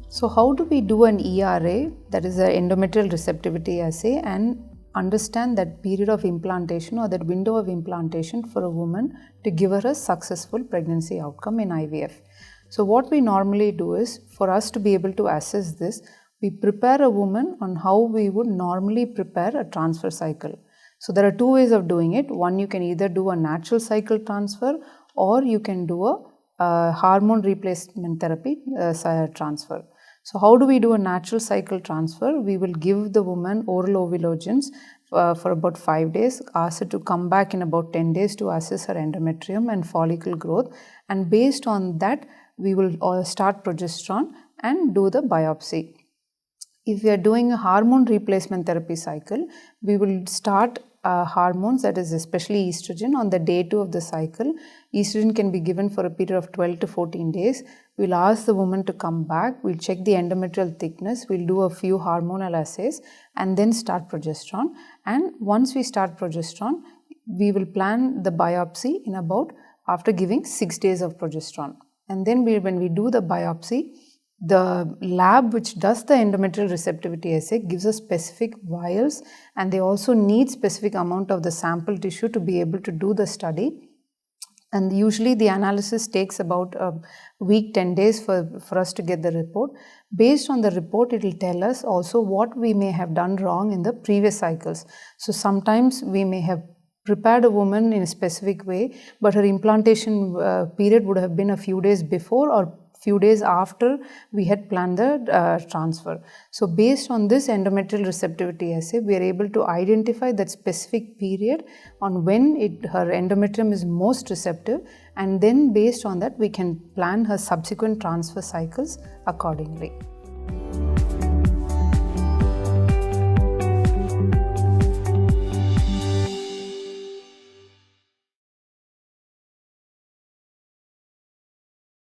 So how do we do an ERA, that is an endometrial receptivity assay, and understand that period of implantation or that window of implantation for a woman to give her a successful pregnancy outcome in IVF? So what we normally do is, for us to be able to assess this, we prepare a woman on how we would normally prepare a transfer cycle. So there are two ways of doing it. One, you can either do a natural cycle transfer, or you can do a hormone replacement therapy transfer. So how do we do a natural cycle transfer? We will give the woman oral ovulogens for about 5 days, ask her to come back in about 10 days to assess her endometrium and follicle growth, and based on that, we will start progesterone and do the biopsy. If we are doing a hormone replacement therapy cycle, we will start hormones, that is especially estrogen, on the day 2 of the cycle. Estrogen can be given for a period of 12 to 14 days. We'll ask the woman to come back, we'll check the endometrial thickness, we'll do a few hormonal assays and then start progesterone. And once we start progesterone, we will plan the biopsy in about after giving 6 days of progesterone. And then when we do the biopsy, the lab which does the endometrial receptivity assay gives us specific vials, and they also need specific amount of the sample tissue to be able to do the study. And usually the analysis takes about a week, 10 days for us to get the report. Based on the report, it will tell us also what we may have done wrong in the previous cycles. So sometimes we may have prepared a woman in a specific way, but her implantation period would have been a few days before or few days after we had planned the transfer. So based on this endometrial receptivity assay, we are able to identify that specific period on when her endometrium is most receptive, and then based on that we can plan her subsequent transfer cycles accordingly.